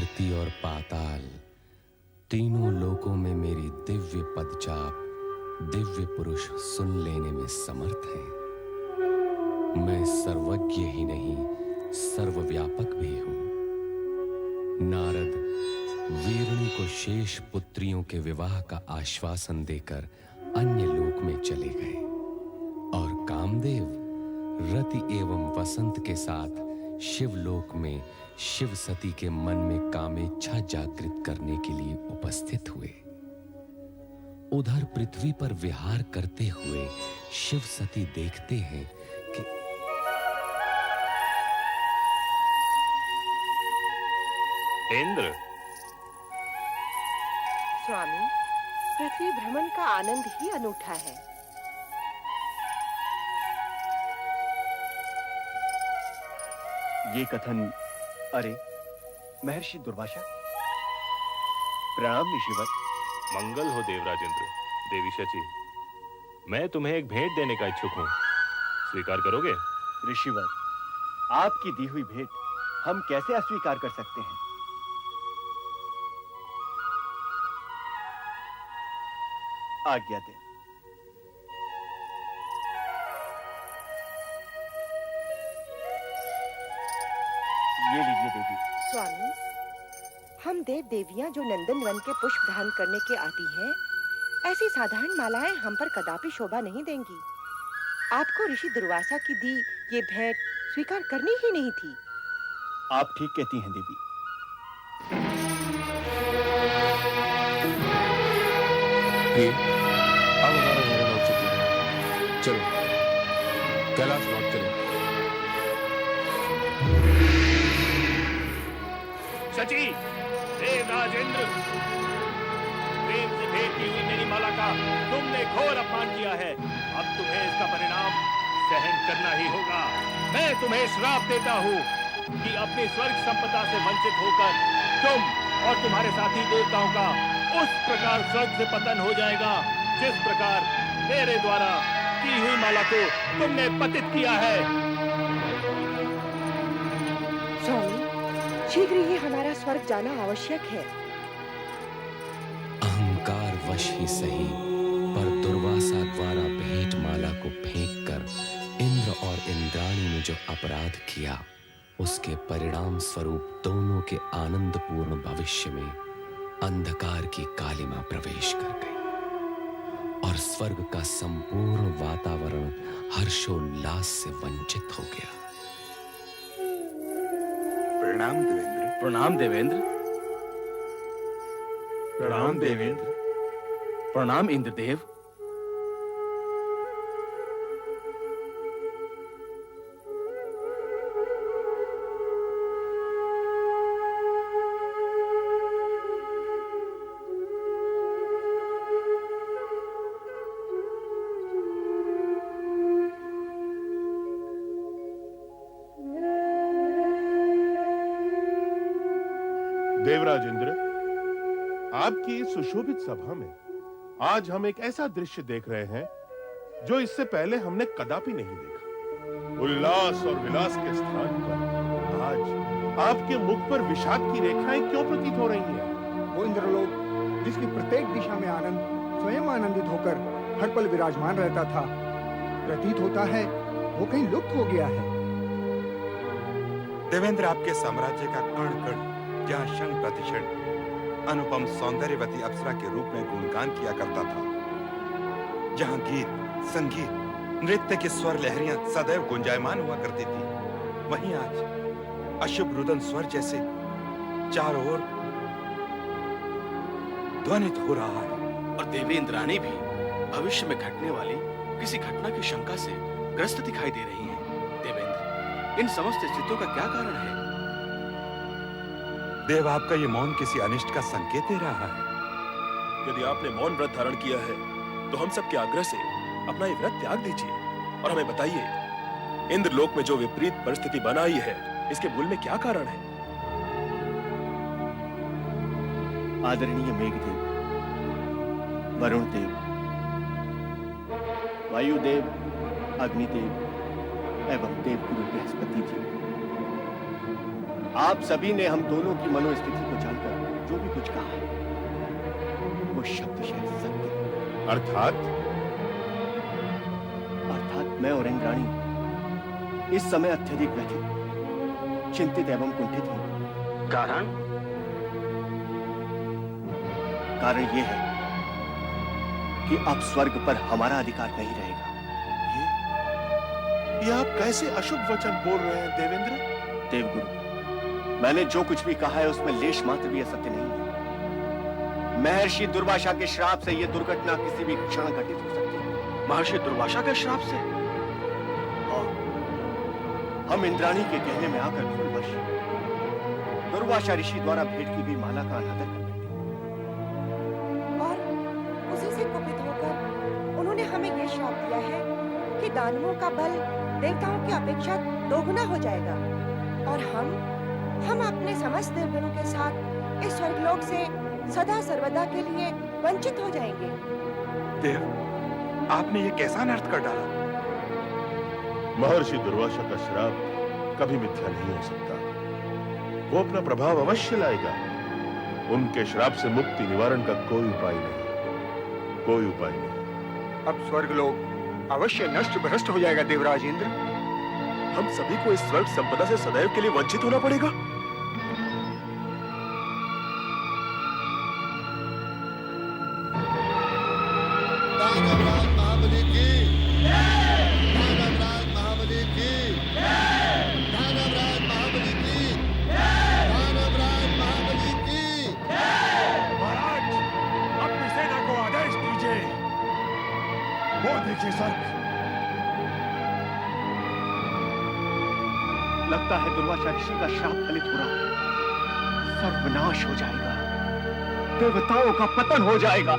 धरती और पाताल तीनों लोकों में मेरी दिव्य पदचाप दिव्य पुरुष सुन लेने में समर्थ हैं। मैं सर्वज्ञ ही नहीं सर्वव्यापक भी हूं। नारद वीरणी को शेष पुत्रियों के विवाह का आश्वासन देकर अन्य लोक में चले गए और कामदेव रति एवं वसंत के साथ शिवलोक में शिव सती के मन में कामेच्छा जागृत करने के लिए उपस्थित हुए। उधर पृथ्वी पर विहार करते हुए शिव सती देखते हैं कि इंद्र। स्वामी, पृथ्वी भ्रमण का आनंद ही अनूठा है। ये कथन, अरे महर्षि दुर्वासा, प्रणाम ऋषिवर। मंगल हो देवराज इंद्र। देवी शची, मैं तुम्हें एक भेंट देने का इच्छुक हूं, स्वीकार करोगे? ऋषिवर, आपकी दी हुई भेंट हम कैसे अस्वीकार कर सकते हैं? आज्ञा दें। ये लीजिए देवी। स्वामी, हम देव देवियां जो नंदन वन के पुष्प दान करने के आती हैं, ऐसी साधारण मालाएं हम पर कदापि शोभा नहीं देंगी। आपको ऋषि दुर्वासा की दी ये भेंट स्वीकार करनी ही नहीं थी। आप ठीक कहती हैं देवी। अब हमारा घर लौट चुके हैं। चलो कैलाश लौट चले। शची, देवराज इंद्र, प्रेम से भेंट की हुई मेरी माला का तुमने घोर अपमान किया है। अब तुम्हें इसका परिणाम सहन करना ही होगा। मैं तुम्हें श्राप देता हूँ कि अपनी स्वर्ग संपदा से वंचित होकर तुम और तुम्हारे साथी देवताओं का उस प्रकार स्वर्ग से पतन हो जाएगा जिस प्रकार मेरे द्वारा की हुई माला को तुमने पतित किया है। स्वामी, शीघ्र ही हमारा स्वर्ग जाना आवश्यक है। अहंकार वश ही सही, पर दुर्वासा द्वारा भेंट माला को फेंककर इंद्र और इंद्राणी ने जो अपराध किया, उसके परिणाम स्वरूप दोनों के आनंदपूर्ण भविष्य में अंधकार की कालिमा प्रवेश कर गई और स्वर्ग का संपूर्ण वातावरण हर्षोल्लास से वंचित हो गया। प्रणाम देवेंद्र। प्रणाम देवेंद्र। प्रणाम देवेंद्र। प्रणाम इंद्रदेव। देवराज इंद्र, आपकी इस सुशोभित सभा में आज हम एक ऐसा दृश्य देख रहे हैं जो इससे पहले हमने कदापि नहीं देखा। उल्लास और विलास के स्थान पर आज आपके मुख पर विषाद की रेखाएं क्यों प्रतीत हो रही हैं? वो इंद्रलोक जिसकी प्रत्येक दिशा में आनंद स्वयं आनंदित होकर हर पल विराजमान रहता था, प्रतीत होता है वो कहीं लुप्त हो गया है। देवेंद्र, आपके साम्राज्य का कण कण जहाँ क्षण प्रतिक्षण अनुपम सौंदर्यवती अप्सरा के रूप में गुणगान किया करता था, जहाँ गीत संगीत नृत्य की स्वर लहरियां सदैव गुंजायमान हुआ करती थी, वहीं आज अशुभ रुदन स्वर जैसे चारों ओर ध्वनित हो रहा है। और देवी इंद्राणी भी भविष्य में घटने वाली किसी घटना की शंका से ग्रस्त दिखाई दे रही हैं। देवेंद्र, इन समस्त स्थितियों का क्या कारण है? देव, आपका ये मौन किसी अनिष्ट का संकेत दे रहा है। यदि आपने मौन व्रत धारण किया है तो हम सबके आग्रह से अपना ये व्रत त्याग दीजिए और हमें बताइए, इंद्रलोक में जो विपरीत परिस्थिति बनाई है, इसके मूल में क्या कारण है? आदरणीय मेघदेव, वरुण देव, वायुदेव, अग्निदेव एवं देवगुरु बृहस्पति जी, आप सभी ने हम दोनों की मनोस्थिति को जानकर जो भी कुछ कहा वो शब्दशः सत्य। अर्थात मैं और इंद्राणी इस समय अत्यधिक व्यथित, चिंतित एवं कुंठित हैं। कारण यह है कि अब स्वर्ग पर हमारा अधिकार नहीं रहेगा। ये आप कैसे अशुभ वचन बोल रहे हैं देवेंद्र? देवगुरु, मैंने जो कुछ भी कहा है उसमें लेश मात्र भी असत्य नहीं है। महर्षि दुर्वासा के श्राप से यह दुर्घटना किसी भी क्षण घटित हो सकती है। महर्षि दुर्वासा के श्राप से? और हम इंद्राणी के कहने में आकर भूलवश दुर्वासा ऋषि द्वारा भेंट की गई माला का अनादर कर बैठे और उसी से कुपित होकर उन्होंने हमें ये श्राप दिया है कि दानवों का बल देवताओं की अपेक्षा दोगुना हो जाएगा और हम अपने समस्त देवगणों के साथ इस स्वर्गलोक से सदा सर्वदा के लिए वंचित हो जाएंगे। देव, आपने ये कैसा अनर्थ कर डाला? महर्षि दुर्वासा का श्राप कभी मिथ्या नहीं हो सकता। वो अपना प्रभाव अवश्य लाएगा। उनके श्राप से मुक्ति निवारण का कोई उपाय नहीं। अब स्वर्गलोक अवश्य नष्ट भ्रष्ट हो जाएगा देवराज इंद्र। हम सभी को इस स्वर्ग संपदा से सदैव के लिए वंचित होना पड़ेगा। दानवराज महाबली की, दानवराज महाबली की, दानवराज महाबली की, दानवराज महाबली की। महाराज, अपनी सेना को आदेश दीजिए। वो देखिए स्वर्ग। लगता है दुर्वासा ऋषि का श्राप फलित हो रहा है। सर्वनाश हो जाएगा, देवताओं का पतन हो जाएगा।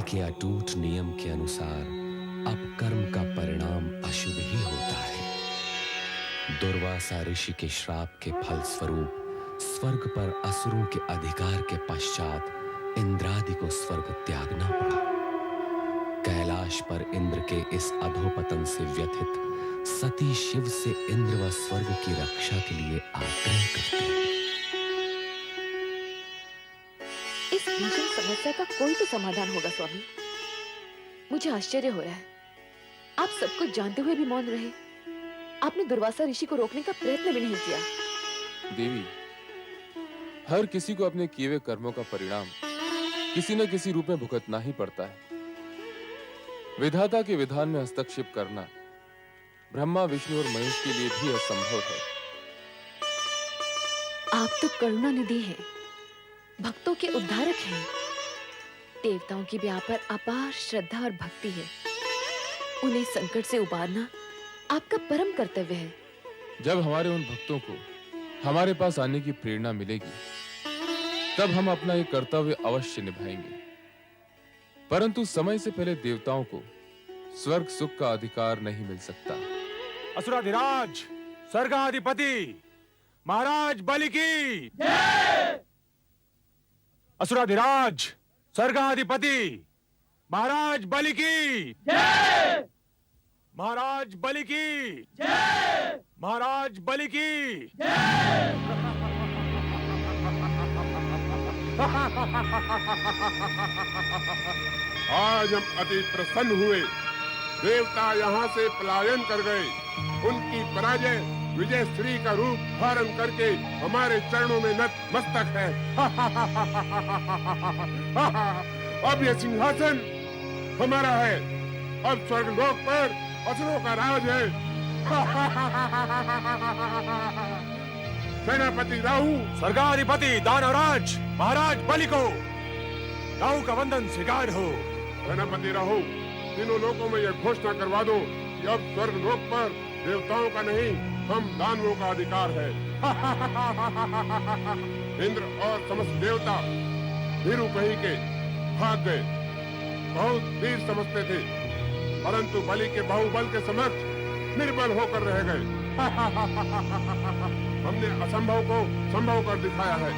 के अटूट नियम के अनुसार अब कर्म का परिणाम अशुभ ही होता है। दुर्वासा ऋषि के श्राप के फल स्वरूप स्वर्ग पर असुरों के अधिकार के पश्चात इंद्रादि को स्वर्ग त्यागना पड़ा। कैलाश पर इंद्र के इस अधोपतन से व्यथित सती शिव से इंद्र व स्वर्ग की रक्षा के लिए आग्रह करते हैं। इस भीषण समस्या का कोई तो समाधान होगा स्वामी। मुझे आश्चर्य हो रहा है, आप सब कुछ जानते हुए भी मौन रहे। आपने दुर्वासा ऋषि को रोकने का प्रयत्न भी नहीं किया। देवी, हर किसी को अपने किए हुए कर्मों का परिणाम किसी न किसी रूप में भुगतना ही पड़ता है। विधाता के विधान में हस्तक्षेप करना ब्रह्मा, विष्णु और महेश के लिए भी असंभव है। आप तो करुणा निधि हैं, भक्तों के उद्धारक हैं। देवताओं की भी आप पर अपार श्रद्धा और भक्ति है। उन्हें संकट से उबारना आपका परम कर्तव्य है। जब हमारे उन भक्तों को हमारे पास आने की प्रेरणा मिलेगी, तब हम अपना ये कर्तव्य अवश्य निभाएंगे। परंतु समय से पहले देवताओं को स्वर्ग सुख का अधिकार नहीं मिल सकता। असुराधिराज स्वर्गाधिपति महाराज बलि की जय। असुराधिराज स्वर्गाधिपति महाराज बलि की जय। महाराज बलि की जय। महाराज बलि की जय। आज हम अति प्रसन्न हुए। देवता यहाँ से पलायन कर गए। उनकी पराजय विजय श्री का रूप धारण करके हमारे चरणों में नतमस्तक है। अब यह सिंहासन हमारा है। अब स्वर्गलोक पर असुरों का राज है। सेनापति राहु, स्वर्गाधिपति दानवराज महाराज बलि को राहु का वंदन स्वीकार हो। सेनापति राहु, तीनों लोकों में यह घोषणा करवा दो कि अब स्वर्ग लोक पर देवताओं का नहीं, हम दानवों का अधिकार है। इंद्र और समस्त देवता भीरू कही के भाग गए। बहुत वीर समझते थे, परंतु बलि के बाहुबल के समक्ष निर्बल होकर रह गए। हमने असंभव को संभव कर दिखाया है।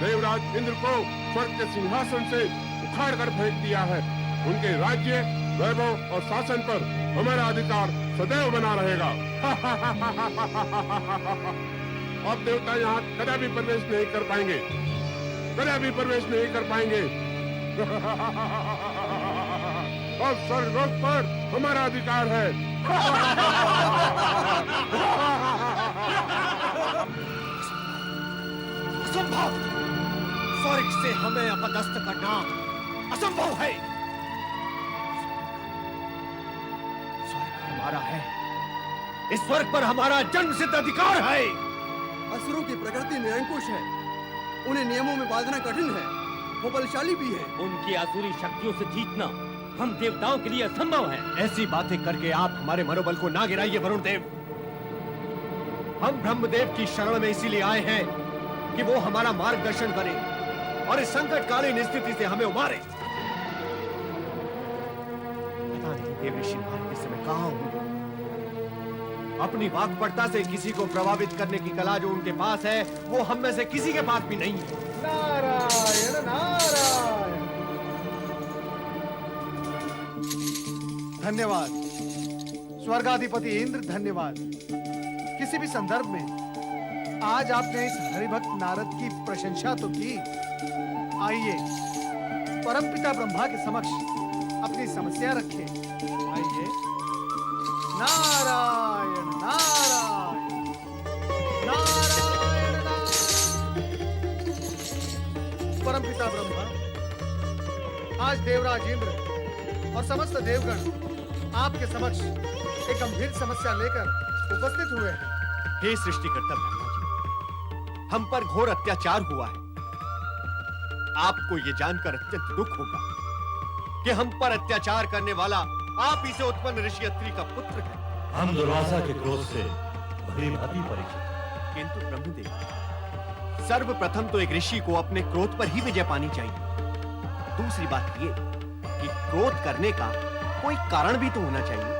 देवराज इंद्र को स्वर्ग के सिंहासन से उखाड़ कर फेंक दिया है। उनके राज्य, वैभव और शासन पर हमारा अधिकार सदैव बना रहेगा। अब देवता यहाँ कदापि प्रवेश नहीं कर पाएंगे, कदापि प्रवेश नहीं कर पाएंगे। और स्वर्गलोक पर हमारा अधिकार है। असंभव! स्वर्ग से हमें अपदस्थ करना असंभव है। स्वर्ग हमारा है, इस स्वर्ग पर हमारा जन्म सिद्ध अधिकार है। असुरों की प्रकृति निरंकुश है, उन्हें नियमों में बांधना कठिन है, वो बलशाली भी है। उनकी आसुरी शक्तियों से जीतना हम देवताओं के लिए असंभव है। ऐसी बातें करके आप हमारे मनोबल को ना गिराइए वरुण देव। हम ब्रह्मदेव की शरण में इसीलिए आए हैं कि वो हमारा मार्गदर्शन करे और इस संकटकालीन स्थिति से हमें उबारे। पता नहीं देव ऋषि मारने के समय कहाँ होंगे। अपनी वाक्पटुता से किसी को प्रभावित करने की कला जो उनके पास है, वो हम में से किसी के पास भी नहीं है। नारायण नारायण। धन्यवाद स्वर्गाधिपति इंद्र, धन्यवाद। किसी भी संदर्भ में आज आपने इस हरिभक्त नारद की प्रशंसा तो की। आइए परमपिता ब्रह्मा के समक्ष अपनी समस्या रखें। आइए। नारायण नारायण नारायण नारायण। परमपिता ब्रह्मा, आज देवराज इंद्र और समस्त देवगण आपके समक्ष एक गंभीर समस्या लेकर उपस्थित हुए हैं। हे सृष्टिकर्ता ब्रह्मा जी, हम पर घोर अत्याचार हुआ है। आपको ये जानकर अत्यंत दुख होगा कि हम पर अत्याचार करने वाला आप ही से उत्पन्न ऋषि अत्रि का पुत्र है। हम दुर्वासा के क्रोध से भली भांति परीक्षित। किंतु ब्रह्मदेव, सर्वप्रथम तो एक ऋषि को अपने क्रोध पर ही विजय पानी चाहिए। दूसरी बात ये कि क्रोध करने का कोई कारण भी तो होना चाहिए।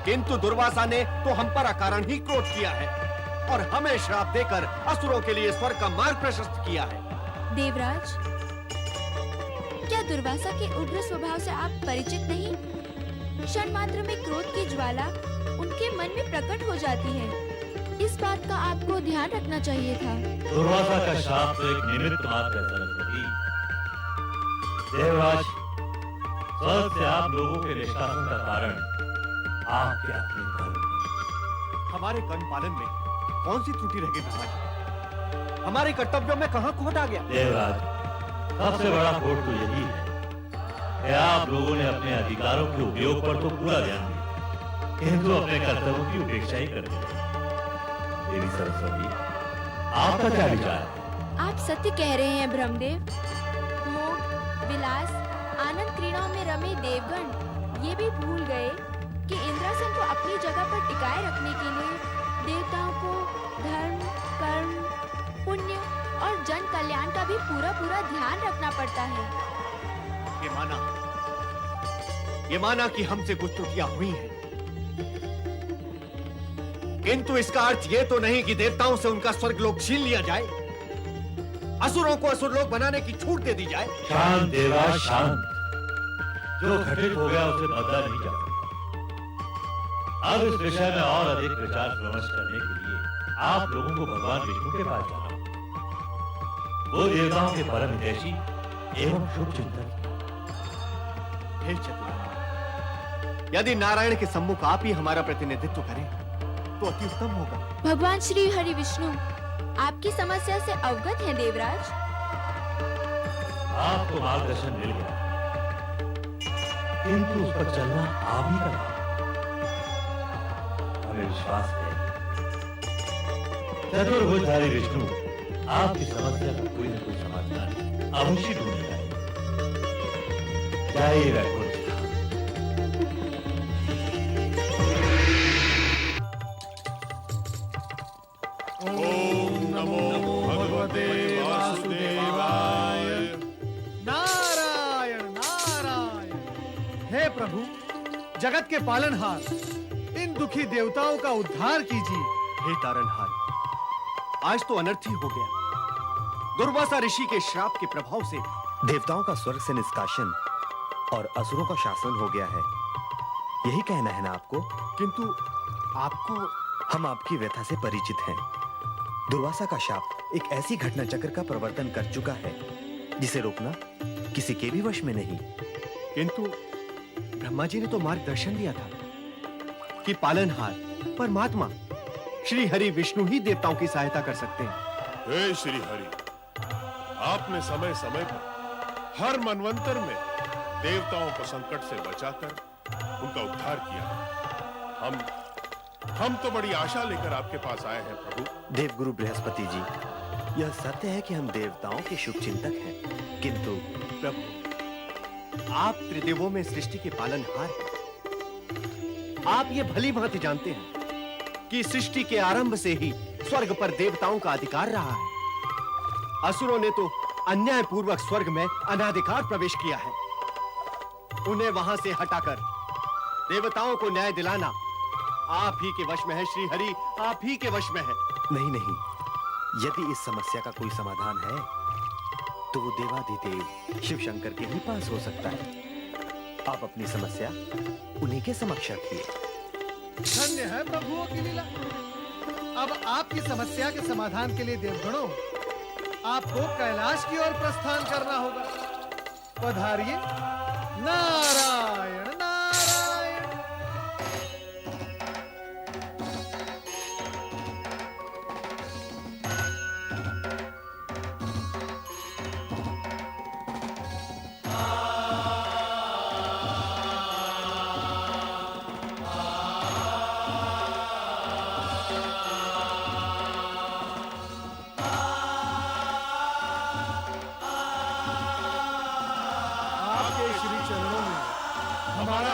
किंतु दुर्वासा ने तो हम पर अकारण ही क्रोध किया है और हमें श्राप देकर असुरों के लिए स्वर्ग का मार्ग प्रशस्त किया है। देवराज, क्या दुर्वासा के उग्र स्वभाव से आप परिचित नहीं? क्षण मात्र में क्रोध की ज्वाला उनके मन में प्रकट हो जाती है। इस बात का आपको ध्यान रखना चाहिए था। दुर्वासा का शाप तो एक निमित्त मात्र है सरस्वती। देवराज, स्वर्ग से आप लोगों के निष्कासन का कारण आपके अपने कर्म। हमारे कर्म पालन में कौन सी त्रुटि रह गई ब्रह्मा जी? हमारे कर्तव्यों में कहां खोट आ गया? देवराज, सबसे बड़ा खोट तो यही है कि आप लोगों ने अपने अधिकारों के उपयोग पर तो पूरा ध्यान दिया, किंतु अपने कर्तव्यों की उपेक्षा ही कर दी। देवी सरस्वती, आपका क्या विचार है? आप सत्य कह रहे हैं ब्रह्मदेव। भोग, विलास, आनंद क्रीड़ाओं में रमे देवगण ये भी भूल गए कि इंद्रासन को अपनी जगह पर टिकाए रखने के लिए देवताओं को धर्म, कर्म, पुण्य और जन कल्याण का भी पूरा पूरा ध्यान रखना पड़ता है। ये माना कि हमसे कुछ त्रुटियां हुई हैं, किंतु इसका अर्थ ये तो नहीं कि देवताओं से उनका स्वर्गलोक छीन लिया जाए, असुरों को असुरलोक बनाने की छूट दे दी जाए। शांत देवराज, शांत। जो घटित हो गया उसे बदला नहीं जा सकता। अब इस विषय में और अधिक विचार विमर्श करने के लिए आप लोगों को भगवान विष्णु के पास जाना। वो देवताओं के परम हितैषी एवं शुभ चिंतक। हे चतुर, यदि नारायण के सम्मुख आप ही हमारा प्रतिनिधित्व करें तो अति उत्तम होगा। भगवान श्री हरि विष्णु आपकी समस्या से अवगत हैं देवराज। आपको मार्गदर्शन मिल गया, किंतु उस पर चलना आप ही का काम। हमें विश्वास है चतुर्भुजधारी विष्णु आपकी समस्या का कोई न कोई समाधान अवश्य ढूंढ लाएगा। जय वैकुंठ धाम। ओम नमो भगवते वासुदेवाय। नारायण नारायण। हे प्रभु, जगत के पालनहार, इन दुखी देवताओं का उद्धार कीजिए। हे तारनहार, आज तो अनर्थ ही हो गया। दुर्वासा ऋषि के श्राप के प्रभाव से देवताओं का स्वर्ग से निष्कासन और असुरों का शासन हो गया है, यही कहना है ना आपको? किंतु आपको, हम आपकी व्यथा से परिचित हैं। दुर्वासा का शाप एक ऐसी घटना चक्र का प्रवर्तन कर चुका है जिसे रोकना किसी के भी वश में नहीं। किंतु ब्रह्मा जी ने तो मार्गदर्शन दिया था कि पालनहार परमात्मा श्री हरि विष्णु ही देवताओं की सहायता कर सकते हैं। हे श्री हरि, आपने समय समय पर हर मनवंतर में देवताओं को संकट से बचाकर उनका उद्धार किया। हम तो बड़ी आशा लेकर आपके पास आए हैं प्रभु। देवगुरु बृहस्पति जी, यह सत्य है कि हम देवताओं के शुभ चिंतक हैं, किंतु प्रभु, आप त्रिदेवों में सृष्टि के पालनहार हैं। आप ये भली भांति जानते हैं कि सृष्टि के आरंभ से ही स्वर्ग पर देवताओं का अधिकार रहा है। असुरों ने तो अन्याय पूर्वक स्वर्ग में अनाधिकार प्रवेश किया है। उन्हें वहां से हटाकर देवताओं को न्याय दिलाना आप ही के वश में है श्री हरि, आप ही के वश में है। नहीं नहीं, यदि इस समस्या का कोई समाधान है तो वो देवाधिदेव शिव शंकर के ही पास हो सकता है। आप अपनी समस्या उन्हीं के समक्ष रखिए। धन्य है प्रभुओं की लीला। अब आपकी समस्या के समाधान के लिए देवगणों, आपको कैलाश की ओर प्रस्थान करना होगा। पधारिए। नारायण नारायण।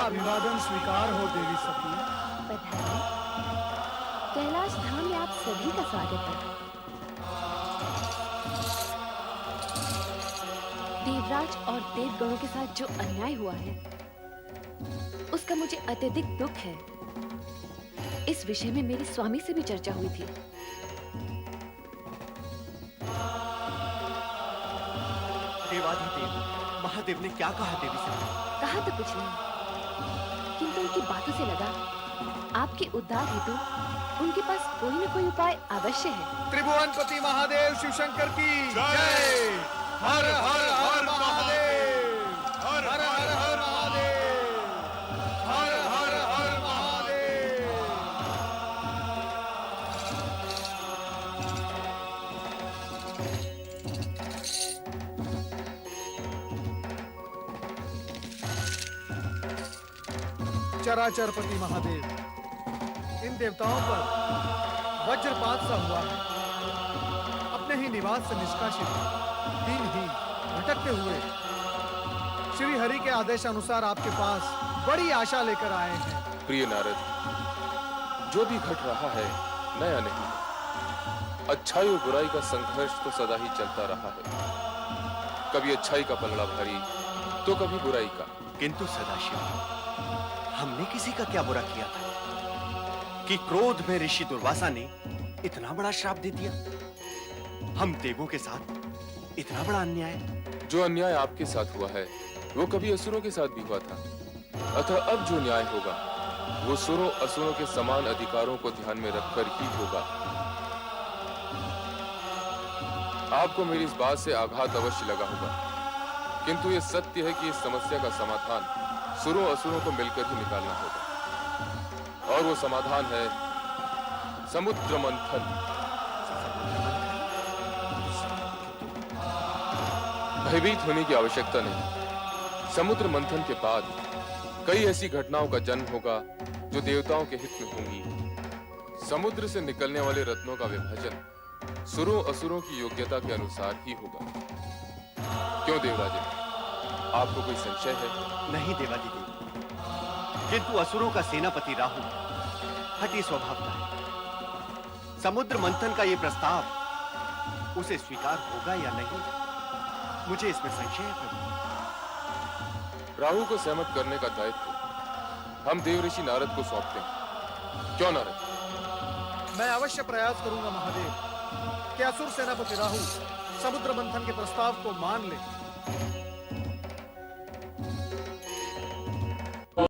अभिवादन स्वीकार हो देवी सती। बधाई। कैलाश धाम में आप सभी का स्वागत है। देवराज और देवगणों के साथ जो अन्याय हुआ है उसका मुझे अत्यधिक दुख है। इस विषय में मेरे स्वामी से भी चर्चा हुई थी। देवाधिदेव महादेव ने क्या कहा देवी सती? कहा तो कुछ नहीं, किंतु उनकी बातों से लगा आपके उद्धार हेतु उनके पास कोई न कोई उपाय अवश्य है। त्रिभुवनपति महादेव शिव शंकर की जय। हर हर हर महादेव। हर हर हर महादेव। हर हर हर महादेव। चराचरपति महादेव, इन देवताओं पर वज्रपात सा हुआ है। अपने ही निवास से निष्कासित दिनहीन भटकते हुए श्री हरि के आदेश अनुसार आपके पास बड़ी आशा लेकर आए हैं। प्रिय नारद, जो भी घट रहा है नया नहीं है। अच्छाई और बुराई का संघर्ष तो सदा ही चलता रहा है। कभी अच्छाई का पलड़ा भारी तो कभी बुराई का। किंतु सदाशिव, हमने किसी का क्या बुरा किया था कि क्रोध में ऋषि दुर्वासा ने इतना बड़ा श्राप दे दिया? हम देवों के साथ इतना बड़ा अन्याय? जो अन्याय आपके साथ हुआ है वो कभी असुरों के साथ भी हुआ था। अतः अब जो न्याय होगा वो सुरों असुरों के समान अधिकारों को ध्यान में रखकर ही होगा। आपको मेरी इस बात से आघात अवश्य लगा होगा, किंतु ये सत्य है कि इस समस्या का समाधान सुरों असुरों को मिलकर ही निकालना होगा। और वो समाधान है समुद्र मंथन। भयभीत होने की आवश्यकता नहीं। समुद्र मंथन के बाद कई ऐसी घटनाओं का जन्म होगा जो देवताओं के हित में होंगी। समुद्र से निकलने वाले रत्नों का विभाजन सुरों असुरों की योग्यता के अनुसार ही होगा। क्यों देवराज, आपको कोई संशय है? नहीं देवाधिदेव, किंतु असुरों का सेनापति राहु हठी स्वभाव का है। समुद्र मंथन का ये प्रस्ताव उसे स्वीकार होगा या नहीं, मुझे इसमें संशय है प्रभु। राहु को सहमत करने का दायित्व हम देवऋषि नारद को सौंपते हैं। क्यों नारद? मैं अवश्य प्रयास करूंगा महादेव कि असुर सेनापति राहु समुद्र मंथन के प्रस्ताव को मान ले